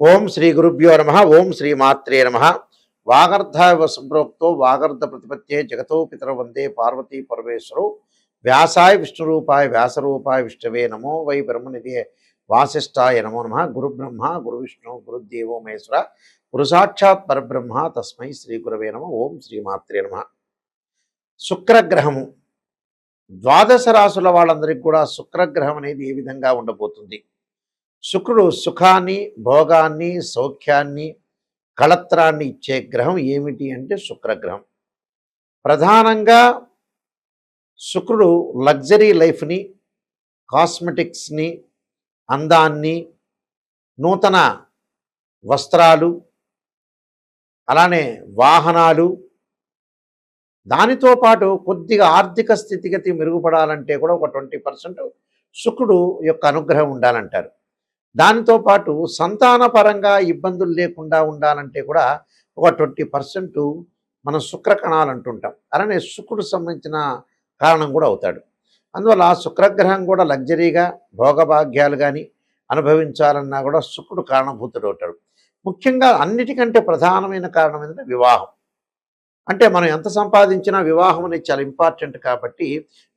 ఓం శ్రీ గురుభ్యో నమ. ఓం శ్రీ మాత్రే నమ. వాగర్ధావ సంప్రోక్తో వాగర్ధ ప్రతిపత్తే జగతో పితర వందే పార్వతీ పరమేశ్వరు. వ్యాసాయ విష్ణురూపాయ వ్యాసరూపాయ విష్ణవే నమో వై బ్రహ్మనిధి వాసిష్ఠాయ నమో నమ. గురు బ్రహ్మ గురు విష్ణు గురుదేవో మహేశ్వర గురు సాక్షాత్ పరబ్రహ్మ తస్మై శ్రీ గురవే నమ. ఓం శ్రీ మాత్రే నమ. శుక్రగ్రహము ద్వాదశ రాశుల వాళ్ళందరికీ కూడా శుక్రగ్రహం అనేది ఏ విధంగా ఉండబోతుంది? శుక్రుడు సుఖాన్ని, భోగాన్ని, సౌఖ్యాన్ని, కళత్రాన్ని ఇచ్చే గ్రహం ఏమిటి అంటే శుక్రగ్రహం. ప్రధానంగా శుక్రుడు లగ్జరీ లైఫ్ని, కాస్మెటిక్స్ని, అందాన్ని, నూతన వస్త్రాలు, అలానే వాహనాలు, దానితో పాటు కొద్దిగా ఆర్థిక స్థితిగతి మెరుగుపడాలంటే కూడా ఒక 20% శుక్రుడు యొక్క అనుగ్రహం ఉండాలంటారు. దానితో పాటు సంతానపరంగా ఇబ్బందులు లేకుండా ఉండాలంటే కూడా ఒక 20% మనం శుక్రకణాలు అంటుంటాం. అలానే శుక్రుడు సంబంధించిన కారణం కూడా అవుతాడు. అందువల్ల శుక్రగ్రహం కూడా లగ్జరీగా భోగభాగ్యాలు కానీ అనుభవించాలన్నా కూడా శుక్రుడు కారణభూతుడు అవుతాడు. ముఖ్యంగా అన్నిటికంటే ప్రధానమైన కారణం ఏంటంటే వివాహం. అంటే మనం ఎంత సంపాదించినా వివాహం అనేది చాలా ఇంపార్టెంట్ కాబట్టి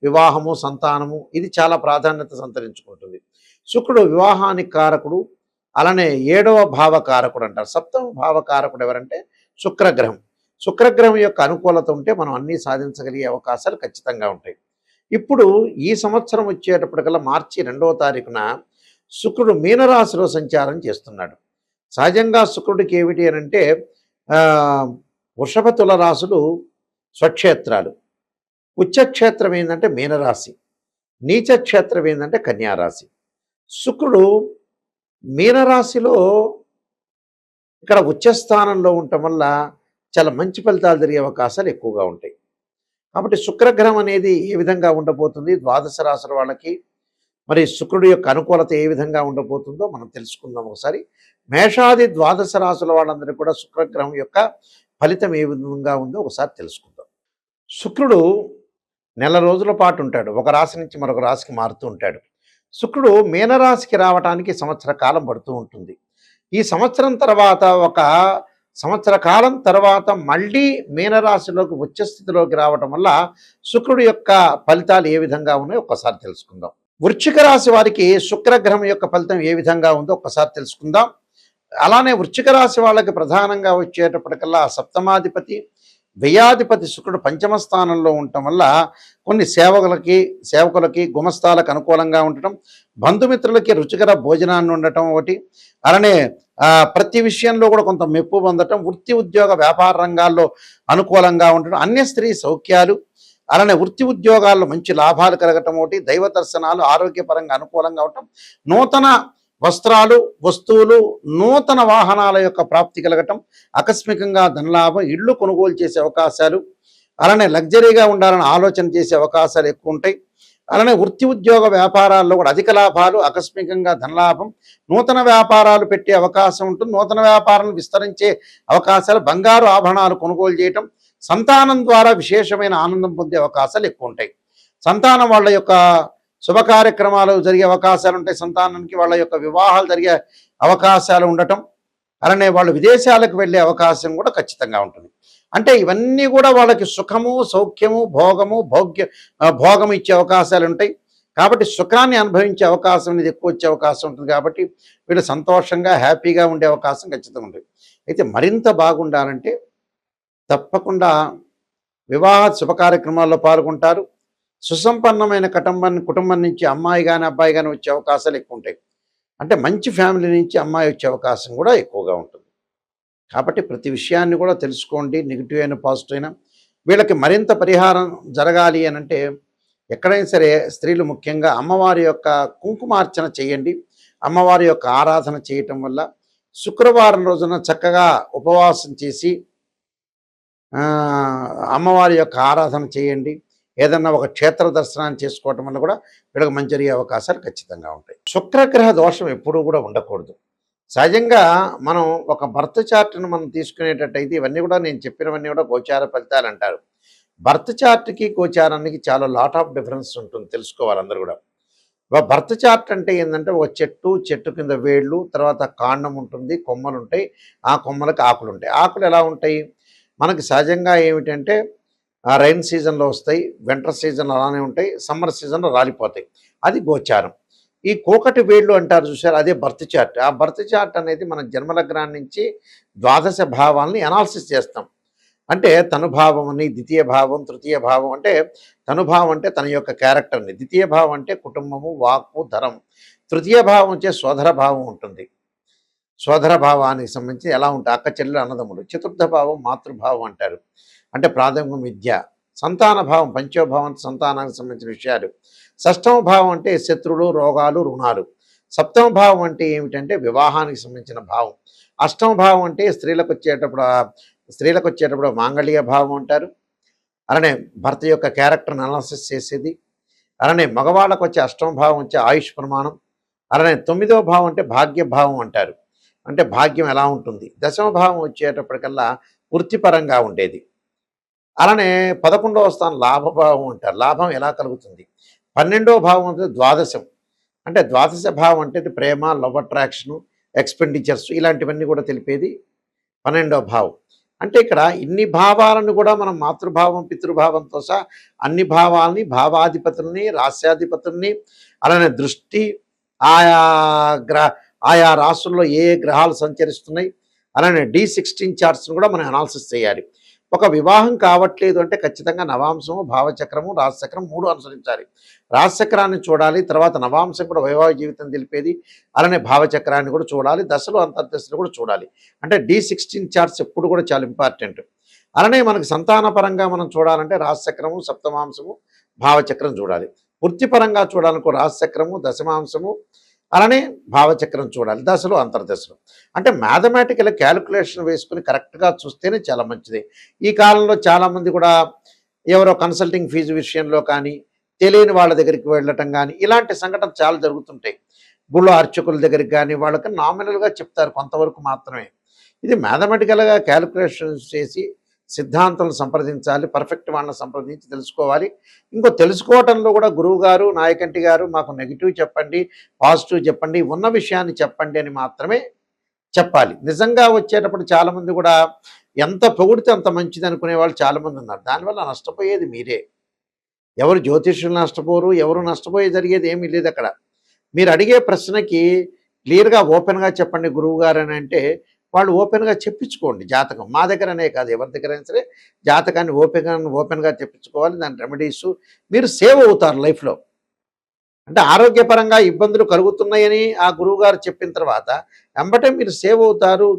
వివాహము, సంతానము ఇది చాలా ప్రాధాన్యత సంతరించుకుంటుంది. శుక్రుడు వివాహానికి కారకుడు, అలానే 7వ భావకారకుడు అంటారు. 7వ భావకారకుడు ఎవరంటే శుక్రగ్రహం. శుక్రగ్రహం యొక్క అనుకూలత ఉంటే మనం అన్నీ సాధించగలిగే అవకాశాలు ఖచ్చితంగా ఉంటాయి. ఇప్పుడు ఈ సంవత్సరం వచ్చేటప్పటికల్లా మార్చి 2వ తారీఖున శుక్రుడు మీనరాశిలో సంచారం చేస్తున్నాడు. సహజంగా శుక్రుడికి ఏమిటి అని అంటే వృషభ తుల రాశులు స్వక్షేత్రాలు, ఉచ్చక్షేత్రం ఏంటంటే మీనరాశి, నీచక్షేత్రం ఏంటంటే కన్యారాశి. శుక్రుడు మీనరాశిలో ఇక్కడ ఉచ్చస్థానంలో ఉండటం వల్ల చాలా మంచి ఫలితాలు జరిగే అవకాశాలు ఎక్కువగా ఉంటాయి. కాబట్టి శుక్రగ్రహం అనేది ఏ విధంగా ఉండబోతుంది, ద్వాదశ రాశుల వాళ్ళకి మరి శుక్రుడి యొక్క అనుకూలత ఏ విధంగా ఉండబోతుందో మనం తెలుసుకుందాం ఒకసారి. మేషాది ద్వాదశ రాశుల వాళ్ళందరికీ కూడా శుక్రగ్రహం యొక్క ఫలితం ఏ విధంగా ఉందో ఒకసారి తెలుసుకుందాం. శుక్రుడు నెల రోజుల పాటు ఉంటాడు, ఒక రాశి నుంచి మరొక రాశికి మారుతూ ఉంటాడు. శుక్రుడు మీనరాశికి రావడానికి సంవత్సర కాలం పడుతూ ఉంటుంది. ఈ సంవత్సరం తర్వాత ఒక సంవత్సర కాలం తర్వాత మళ్ళీ మీనరాశిలోకి ఉచ్చస్థితిలోకి రావటం వల్ల శుక్రుడు యొక్క ఫలితాలు ఏ విధంగా ఉన్నాయో ఒక్కసారి తెలుసుకుందాం. వృశ్చిక రాశి వారికి శుక్రగ్రహం యొక్క ఫలితం ఏ విధంగా ఉందో ఒక్కసారి తెలుసుకుందాం. అలానే వృశ్చిక రాశి వాళ్ళకి ప్రధానంగా వచ్చేటప్పటికల్లా సప్తమాధిపతి, వ్యయాధిపతి శుక్రుడు పంచమ స్థానంలో ఉండటం వల్ల కొన్ని సేవకులకి గుమస్తాలకు అనుకూలంగా ఉండటం, బంధుమిత్రులకి రుచికర భోజనాన్ని ఉండటం ఒకటి, అలానే ప్రతి విషయంలో కూడా కొంత మెప్పు పొందటం, వృత్తి ఉద్యోగ వ్యాపార రంగాల్లో అనుకూలంగా ఉండటం, అన్య స్త్రీ సౌఖ్యాలు, అలానే వృత్తి ఉద్యోగాల్లో మంచి లాభాలు కలగటం ఒకటి, దైవ దర్శనాలు, ఆరోగ్యపరంగా అనుకూలంగా ఉండటం, నూతన వస్త్రాలు, వస్తువులు, నూతన వాహనాల యొక్క ప్రాప్తి కలగటం, ఆకస్మికంగా ధనలాభం, ఇళ్ళు కొనుగోలు చేసే అవకాశాలు, అలానే లగ్జరీగా ఉండాలని ఆలోచన చేసే అవకాశాలు ఎక్కువ ఉంటాయి. అలానే వృత్తి ఉద్యోగ వ్యాపారాల్లో కూడా అధిక లాభాలు, ఆకస్మికంగా ధనలాభం, నూతన వ్యాపారాలు పెట్టే అవకాశం ఉంటుంది, నూతన వ్యాపారాలను విస్తరించే అవకాశాలు, బంగారు ఆభరణాలు కొనుగోలు చేయటం, సంతానం ద్వారా విశేషమైన ఆనందం పొందే అవకాశాలు ఎక్కువ ఉంటాయి. సంతానం వాళ్ళ యొక్క శుభ కార్యక్రమాలు జరిగే అవకాశాలు ఉంటాయి, సంతానానికి వాళ్ళ యొక్క వివాహాలు జరిగే అవకాశాలు ఉండటం, అలానే వాళ్ళు విదేశాలకు వెళ్ళే అవకాశం కూడా ఖచ్చితంగా ఉంటుంది. అంటే ఇవన్నీ కూడా వాళ్ళకి సుఖము, సౌఖ్యము, భోగము ఇచ్చే అవకాశాలు ఉంటాయి. కాబట్టి సుఖాన్ని అనుభవించే అవకాశం అనేది ఎక్కువ వచ్చే అవకాశం ఉంటుంది. కాబట్టి వీళ్ళు సంతోషంగా హ్యాపీగా ఉండే అవకాశం ఖచ్చితంగా ఉంటుంది. అయితే మరింత బాగుండాలంటే తప్పకుండా వివాహ శుభ కార్యక్రమాల్లో పాల్గొంటారు. సుసంపన్నమైన కుటుంబం నుంచి అమ్మాయి కానీ అబ్బాయి కానీ వచ్చే అవకాశాలు ఎక్కువ ఉంటాయి. అంటే మంచి ఫ్యామిలీ నుంచి అమ్మాయి వచ్చే అవకాశం కూడా ఎక్కువగా ఉంటుంది. కాబట్టి ప్రతి విషయాన్ని కూడా తెలుసుకోండి, నెగిటివ్ అయినా పాజిటివ్ అయినా. వీళ్ళకి మరింత పరిహారం జరగాలి అని అంటే ఎక్కడైనా సరే స్త్రీలు ముఖ్యంగా అమ్మవారి యొక్క కుంకుమార్చన చేయండి. అమ్మవారి యొక్క ఆరాధన చేయటం వల్ల శుక్రవారం రోజున చక్కగా ఉపవాసం చేసి అమ్మవారి యొక్క ఆరాధన చేయండి. ఏదన్నా ఒక క్షేత్ర దర్శనాన్ని చేసుకోవటం వల్ల కూడా వీళ్ళకి మంచి జరిగే అవకాశాలు ఖచ్చితంగా ఉంటాయి. శుక్రగ్రహ దోషం ఎప్పుడూ కూడా ఉండకూడదు. సహజంగా మనం ఒక బర్త్ చార్ట్ను మనం తీసుకునేటట్టయితే ఇవన్నీ కూడా నేను చెప్పినవన్నీ కూడా గోచార ఫలితాలు అంటారు. బర్త్ చార్ట్కి గోచారానికి చాలా లాట్ ఆఫ్ డిఫరెన్స్ ఉంటుంది, తెలుసుకోవాలి అందరూ కూడా. బర్త్ చార్ట్ అంటే ఏంటంటే ఒక చెట్టు కింద వేళ్ళు, తర్వాత కాండం ఉంటుంది, కొమ్మలు ఉంటాయి, ఆ కొమ్మలకు ఆకులు ఉంటాయి. ఆకులు ఎలా ఉంటాయి మనకి సహజంగా ఏమిటంటే రైన్ సీజన్లో వస్తాయి, వింటర్ సీజన్లో అలానే ఉంటాయి, సమ్మర్ సీజన్లో రాలిపోతాయి. అది గోచారం. ఈ కోకటి వేళ్ళు అంటారు చూసారు, అదే బర్త్ చార్ట్. ఆ బర్త్ చార్ట్ అనేది మన జన్మలగ్నాన్ని నుంచి ద్వాదశ భావాల్ని అనాలిసిస్ చేస్తాం. అంటే తనుభావం అని, ద్వితీయ భావం, తృతీయ భావం. అంటే తనుభావం అంటే తన యొక్క క్యారెక్టర్ని, ద్వితీయ భావం అంటే కుటుంబము, వాక్కు, ధరం, తృతీయ భావం వచ్చే సోదర భావం ఉంటుంది. సోదర భావానికి సంబంధించి ఎలా ఉంటాయి అక్క చెల్లెలు అన్నదమ్ముడు. చతుర్థ భావం మాతృభావం అంటారు, అంటే ప్రాథమిక విద్య. సంతాన భావం పంచోభావం, సంతానానికి సంబంధించిన విషయాలు. షష్టమ భావం అంటే శత్రువులు, రోగాలు, రుణాలు. సప్తమ భావం అంటే ఏమిటంటే వివాహానికి సంబంధించిన భావం. అష్టమ భావం అంటే స్త్రీలకు వచ్చేటప్పుడు మాంగళ్య భావం అంటారు. అలానే భర్త యొక్క క్యారెక్టర్ని అనాలిసిస్ చేసేది. అలానే మగవాళ్ళకు వచ్చే అష్టమ భావం వచ్చే ఆయుష్ ప్రమాణం. అలానే తొమ్మిదవ భావం అంటే భాగ్య భావం అంటారు, అంటే భాగ్యం ఎలా ఉంటుంది. దశమ భావం వచ్చేటప్పటికల్లా వృత్తిపరంగా ఉండేది. అలానే 11వ స్థానం లాభభావం అంటారు, లాభం ఎలా కలుగుతుంది. 12వ భావం అంటే ద్వాదశం, అంటే ద్వాదశ భావం అంటే ప్రేమ, లవ్ అట్రాక్షను, ఎక్స్పెండిచర్స్ ఇలాంటివన్నీ కూడా తెలిపేది 12వ భావం. అంటే ఇక్కడ ఇన్ని భావాలను కూడా మనం మాతృభావం, పితృభావంతో సహా అన్ని భావాలని, భావాధిపతుల్ని, రాస్యాధిపతుల్ని, అలానే దృష్టి, ఆయా ఆయా రాసుల్లో ఏ గ్రహాలు సంచరిస్తున్నాయి, అలానే D16 చార్ట్స్ను కూడా మనం అనాలిసిస్ చేయాలి. ఒక వివాహం కావట్లేదు అంటే ఖచ్చితంగా నవాంశము, భావచక్రము, రాశిచక్రం 3 అనుసరించాలి. రాశిచక్రాన్ని చూడాలి, తర్వాత నవాంశం కూడా వైవాహిక జీవితం తెలిపేది, అలానే భావచక్రాన్ని కూడా చూడాలి, దశలు అంతర్దశలు కూడా చూడాలి. అంటే D16 చార్ట్స్ ఎప్పుడు కూడా చాలా ఇంపార్టెంట్. అలానే మనకి సంతానపరంగా మనం చూడాలంటే రాశిచక్రము, సప్తమాంశము, భావచక్రం చూడాలి. వృత్తిపరంగా చూడాలనుకో రాశిచక్రము, దశమాంశము, అలానే భావచక్రం చూడాలి, దశలు అంతర్దశలు. అంటే మ్యాథమెటికల్ క్యాలిక్యులేషన్ వేసుకుని కరెక్ట్గా చూస్తేనే చాలా మంచిది. ఈ కాలంలో చాలామంది కూడా ఎవరో కన్సల్టింగ్ ఫీజు విషయంలో కానీ, తెలియని వాళ్ళ దగ్గరికి వెళ్ళటం కానీ, ఇలాంటి సంఘటనలు చాలా జరుగుతుంటాయి. గుళ్ళో అర్చకుల దగ్గరికి కానీ వాళ్ళకి నామినల్గా చెప్తారు కొంతవరకు మాత్రమే. ఇది మ్యాథమెటికల్గా క్యాలిక్యులేషన్ చేసి సిద్ధాంతాలను సంప్రదించాలి, పర్ఫెక్ట్ వాళ్ళని సంప్రదించి తెలుసుకోవాలి. ఇంకో తెలుసుకోవటంలో కూడా గురువుగారు, నాయకంటి గారు మాకు నెగిటివ్ చెప్పండి, పాజిటివ్ చెప్పండి, ఉన్న విషయాన్ని చెప్పండి అని మాత్రమే చెప్పాలి. నిజంగా వచ్చేటప్పుడు చాలామంది కూడా ఎంత పొగిడితే అంత మంచిది అనుకునే వాళ్ళు చాలామంది ఉన్నారు. దానివల్ల నష్టపోయేది మీరే. ఎవరు జ్యోతిష్యులు నష్టపోరు, ఎవరు నష్టపోయే జరిగేది ఏమీ లేదు అక్కడ. మీరు అడిగే ప్రశ్నకి క్లియర్గా ఓపెన్గా చెప్పండి గురువుగారు అని అంటే వాళ్ళు ఓపెన్గా చెప్పించుకోండి జాతకం. మా దగ్గరనే కాదు, ఎవరి దగ్గరైనా సరే జాతకాన్ని ఓపెన్గా చెప్పించుకోవాలి. దాని రెమెడీసు మీరు సేవ్ అవుతారు లైఫ్లో. అంటే ఆరోగ్యపరంగా ఇబ్బందులు కలుగుతున్నాయని ఆ గురువుగారు చెప్పిన తర్వాత వెంబటే మీరు సేవ్ అవుతారు.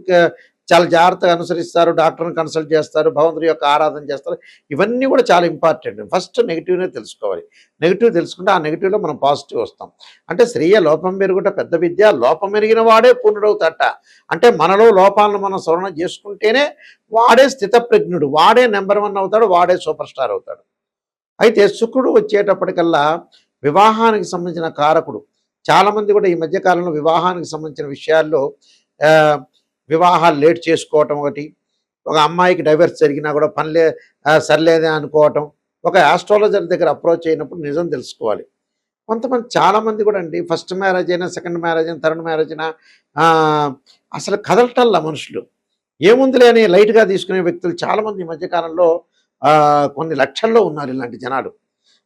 చాలా జాగ్రత్తగా అనుసరిస్తారు, డాక్టర్ని కన్సల్ట్ చేస్తారు, భగవంతుడి యొక్క ఆరాధన చేస్తారు. ఇవన్నీ కూడా చాలా ఇంపార్టెంట్. ఫస్ట్ నెగిటివ్నే తెలుసుకోవాలి. నెగిటివ్ తెలుసుకుంటే ఆ నెగిటివ్లో మనం పాజిటివ్ వస్తాం. అంటే శ్రేయ లోపం మెరుగుట పెద్ద విద్య, లోపం మెరిగిన వాడే పూర్ణుడవుతాట. అంటే మనలో లోపాలను మనం సవరణ చేసుకుంటేనే వాడే స్థితప్రజ్ఞుడు, వాడే నెంబర్ 1 అవుతాడు, వాడే సూపర్ స్టార్ అవుతాడు. అయితే శుక్రుడు వచ్చేటప్పటికల్లా వివాహానికి సంబంధించిన కారకుడు. చాలామంది కూడా ఈ మధ్యకాలంలో వివాహానికి సంబంధించిన విషయాల్లో వివాహాలు లేట్ చేసుకోవటం ఒకటి, ఒక అమ్మాయికి డైవర్స్ జరిగినా కూడా సరిలేదే అనుకోవటం, ఒక ఆస్ట్రాలజర్ దగ్గర అప్రోచ్ అయినప్పుడు నిజం తెలుసుకోవాలి. కొంతమంది చాలామంది కూడా అండి ఫస్ట్ మ్యారేజ్ అయినా, సెకండ్ మ్యారేజ్ అయినా, థర్డ్ మ్యారేజ్ అయినా అసలు కదలటల్లా మనుషులు. ఏముందిలే అని లైట్గా తీసుకునే వ్యక్తులు చాలామంది ఈ మధ్యకాలంలో కొన్ని లక్షల్లో ఉన్నారు ఇలాంటి జనాలు.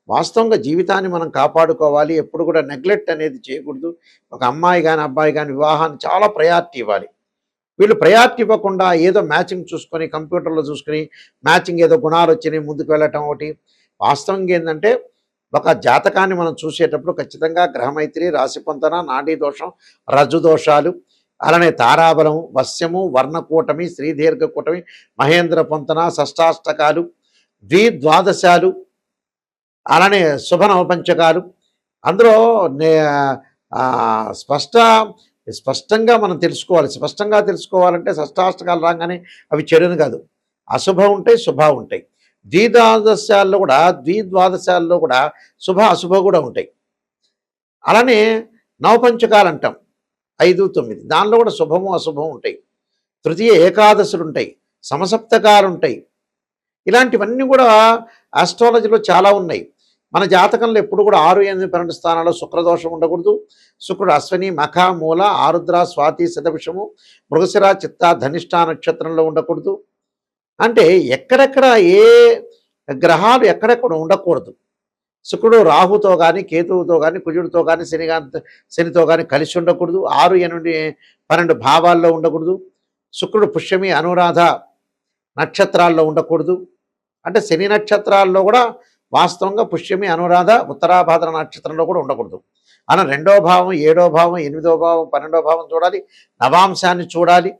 వాస్తవంగా జీవితాన్ని మనం కాపాడుకోవాలి, ఎప్పుడు కూడా నెగ్లెక్ట్ అనేది చేయకూడదు. ఒక అమ్మాయి కానీ అబ్బాయి కానీ వివాహాన్ని చాలా ప్రయారిటీ ఇవ్వాలి. వీళ్ళు ప్రయారిటీ ఇవ్వకుండా ఏదో మ్యాచింగ్ చూసుకొని కంప్యూటర్లో చూసుకుని మ్యాచింగ్ ఏదో గుణాలు వచ్చినాయి ముందుకు వెళ్ళటం ఒకటి. వాస్తవంగా ఏంటంటే ఒక జాతకాన్ని మనం చూసేటప్పుడు ఖచ్చితంగా గ్రహమైత్రి, రాశి పొంతన, నాడీ దోషం, రజ్జు దోషాలు, అలానే తారాబలం, వశ్యము, వర్ణకూటమి, శ్రీదీర్ఘ కూటమి, మహేంద్ర పొంతన, షష్టాష్టకాలు, ద్వాదశాలు, అలానే శుభనవపంచకాలు, అందులో స్పష్టంగా మనం తెలుసుకోవాలి. స్పష్టంగా తెలుసుకోవాలంటే షష్టాష్టకాలు రాగానే అవి చెడుని కాదు, అశుభం ఉంటాయి, శుభ ఉంటాయి. ద్విద్వాదశాల్లో కూడా శుభ అశుభ కూడా ఉంటాయి. అలానే నవపంచకాలు అంటాం 5, 9, దానిలో కూడా శుభము అశుభం ఉంటాయి. తృతీయ ఏకాదశులు ఉంటాయి, సమసప్తకాలు ఉంటాయి. ఇలాంటివన్నీ కూడా ఆస్ట్రాలజీలో చాలా ఉన్నాయి. మన జాతకంలో ఎప్పుడు కూడా 6, 8, 12 స్థానాల్లో శుక్రదోషం ఉండకూడదు. శుక్రుడు అశ్విని, మఖ, మూల, ఆరుద్ర, స్వాతి, శతభిషము, మృగశిర, చిత్త, ధనిష్ట నక్షత్రంలో ఉండకూడదు. అంటే ఎక్కడెక్కడ ఏ గ్రహాలు ఎక్కడెక్కడ ఉండకూడదు. శుక్రుడు రాహుతో కానీ, కేతువుతో కానీ, కుజుడితో కానీ, శనితో కానీ కలిసి ఉండకూడదు. 6, 8, 12 భావాల్లో ఉండకూడదు. శుక్రుడు పుష్యమి, అనురాధ నక్షత్రాల్లో ఉండకూడదు. అంటే శని నక్షత్రాల్లో కూడా వాస్తవంగా పుష్యమి, అనురాధ, ఉత్తరాభాద్ర నక్షత్రంలో కూడా ఉండకూడదు. అలా 2వ భావం, 7వ భావం, 8వ భావం, 12వ భావం చూడాలి. నవాంశాన్ని చూడాలి.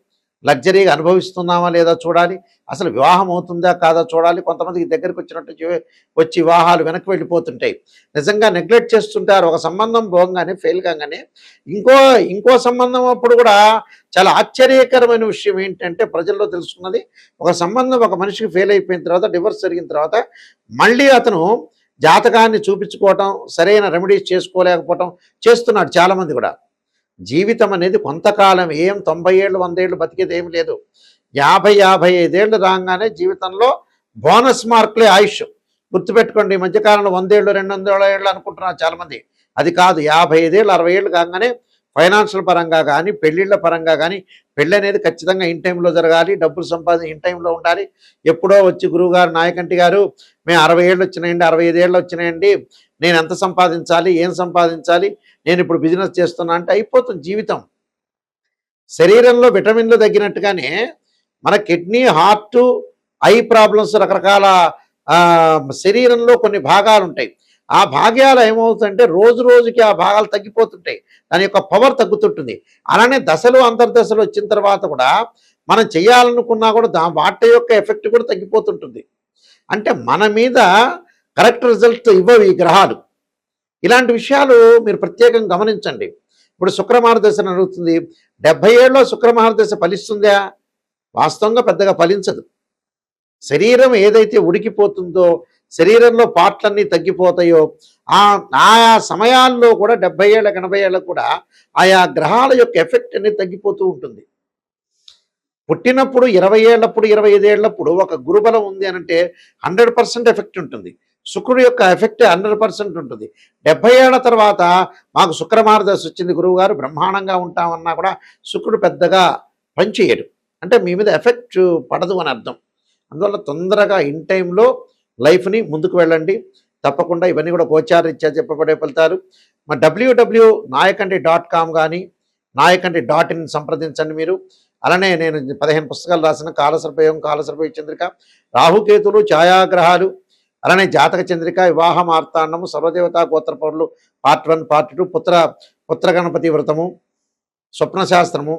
లగ్జరీగా అనుభవిస్తున్నామా లేదా చూడాలి. అసలు వివాహం అవుతుందా కాదా చూడాలి. కొంతమందికి దగ్గరికి వచ్చినట్టు వచ్చి వివాహాలు వెనక్కి వెళ్ళిపోతుంటాయి. నిజంగా నెగ్లెక్ట్ చేస్తుంటారు. ఒక సంబంధం పోగానే ఫెయిల్ కాగానే ఇంకో సంబంధం అప్పుడు కూడా చాలా ఆశ్చర్యకరమైన విషయం ఏంటంటే ప్రజల్లో తెలుసుకున్నది, ఒక సంబంధం ఒక మనిషికి ఫెయిల్ అయిపోయిన తర్వాత, డివోర్స్ జరిగిన తర్వాత మళ్ళీ అతను జాతకాన్ని చూపించుకోవటం, సరైన రెమెడీస్ చేసుకోలేకపోవటం చేస్తున్నాడు చాలామంది కూడా. జీవితం అనేది కొంతకాలం, ఏం 90 ఏళ్ళు 100 ఏళ్ళు బతికేది ఏమి లేదు. 50-55 ఏళ్ళు రాగానే జీవితంలో బోనస్ మార్కులే ఆయుష్. గుర్తుపెట్టుకోండి, ఈ మధ్యకాలంలో 100 ఏళ్ళు 200 ఏళ్ళు అనుకుంటున్నారు చాలామంది. అది కాదు. 55 ఏళ్ళు 60 ఏళ్ళు కాగానే ఫైనాన్షియల్ పరంగా కానీ, పెళ్ళిళ్ళ పరంగా కానీ, పెళ్ళి అనేది ఖచ్చితంగా ఇన్ టైంలో జరగాలి. డబ్బులు సంపాదన ఇన్ టైంలో ఉండాలి. ఎప్పుడో వచ్చి గురువుగారు, నాయకంటి గారు, మేము 60 ఏళ్ళు వచ్చినాయండి, 65 ఏళ్ళు వచ్చినాయండి, నేను ఎంత సంపాదించాలి, ఏం సంపాదించాలి, నేను ఇప్పుడు బిజినెస్ చేస్తున్నా అంటే అయిపోతుంది జీవితం. శరీరంలో విటమిన్లు తగ్గినట్టుగానే మన కిడ్నీ, హార్ట్, ఐ ప్రాబ్లమ్స్, రకరకాల శరీరంలో కొన్ని భాగాలు ఉంటాయి. ఆ భాగాలు ఏమవుతుందంటే రోజు రోజుకి ఆ భాగాలు తగ్గిపోతుంటాయి. దాని యొక్క పవర్ తగ్గుతుంటుంది. అలానే దశలు, అంతర్దశలు వచ్చిన తర్వాత కూడా మనం చేయాలనుకున్నా కూడా వాటి యొక్క ఎఫెక్ట్ కూడా తగ్గిపోతుంటుంది. అంటే మన మీద కరెక్ట్ రిజల్ట్ ఇవ్వవు ఈ గ్రహాలు. ఇలాంటి విషయాలు మీరు ప్రత్యేకంగా గమనించండి. ఇప్పుడు శుక్రమహారదశ నడుస్తుంది. 70 ఏళ్ళలో శుక్రమహారదశ ఫలిస్తుందా? వాస్తవంగా పెద్దగా ఫలించదు. శరీరం ఏదైతే ఉడికిపోతుందో, శరీరంలో పార్ట్లన్నీ తగ్గిపోతాయో, ఆయా సమయాల్లో కూడా 70 ఏళ్ళకి 80 ఏళ్ళకు కూడా ఆయా గ్రహాల యొక్క ఎఫెక్ట్ అనేది తగ్గిపోతూ ఉంటుంది. పుట్టినప్పుడు 20 ఏళ్ళప్పుడు 25 ఏళ్ళప్పుడు ఒక గురుబలం ఉంది అనంటే 100% ఎఫెక్ట్ ఉంటుంది. శుక్రుడు యొక్క ఎఫెక్ట్ 100% ఉంటుంది. 70 ఏళ్ల తర్వాత మాకు శుక్రమహారదశ వచ్చింది గురువుగారు, బ్రహ్మాండంగా ఉంటామన్నా కూడా శుక్రుడు పెద్దగా పనిచేయడు. అంటే మీ మీద ఎఫెక్ట్ పడదు అని అర్థం. అందువల్ల తొందరగా ఇన్ టైంలో లైఫ్ని ముందుకు వెళ్ళండి. తప్పకుండా ఇవన్నీ కూడా గోచారరీత్యా చెప్పబడే ఫలితాలు. మా www.nayakanti.com కానీ nayakanti.in సంప్రదించండి మీరు. అలానే నేను 15 పుస్తకాలు రాసిన కాలసర్పయోగం, కాలసర్పయోగ చంద్రిక, రాహుకేతులు, ఛాయాగ్రహాలు, అలానే జాతక చంద్రిక, వివాహ మార్తాండము, సర్వదేవతా గోత్ర పౌరులు పార్ట్ 1, పార్ట్ 2, పుత్ర గణపతి వ్రతము, స్వప్నశాస్త్రము,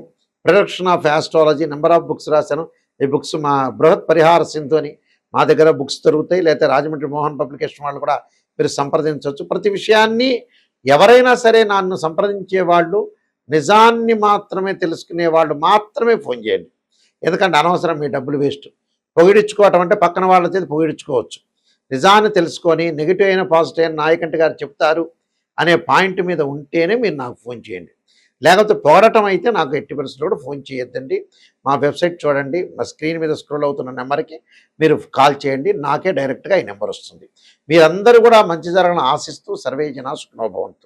production of astrology, number of books రాశాను. ఈ బుక్స్ మా బృహత్ పరిహార సింధు అని మా దగ్గర బుక్స్ దొరుకుతాయి. లేకపోతే రాజమండ్రి మోహన్ పబ్లికేషన్ వాళ్ళు కూడా మీరు సంప్రదించవచ్చు. ప్రతి విషయాన్ని ఎవరైనా సరే నన్ను సంప్రదించే వాళ్ళు నిజాన్ని మాత్రమే తెలుసుకునే వాళ్ళు మాత్రమే ఫోన్ చేయండి. ఎందుకంటే అనవసరం మీ డబ్బులు వేస్ట్. పొగిడించుకోవటం అంటే పక్కన వాళ్ళ చేత పొగిడించుకోవచ్చు. నిజాన్ని తెలుసుకొని నెగిటివ్ అయిన పాజిటివ్ అయిన నాయకంటి గారు చెప్తారు అనే పాయింట్ మీద ఉంటేనే మీరు నాకు ఫోన్ చేయండి. లేకపోతే పోరాటం అయితే నాకు ఎట్టి పరిస్థితుల్లో కూడా ఫోన్ చేయొద్దండి. మా వెబ్సైట్ చూడండి, మా స్క్రీన్ మీద స్క్రోల్ అవుతున్న నెంబర్కి మీరు కాల్ చేయండి. నాకే డైరెక్ట్గా ఈ నెంబర్ వస్తుంది. మీరందరూ కూడా మంచి జరగాలని ఆశిస్తూ సర్వే జనా సుఖినో భవంతు.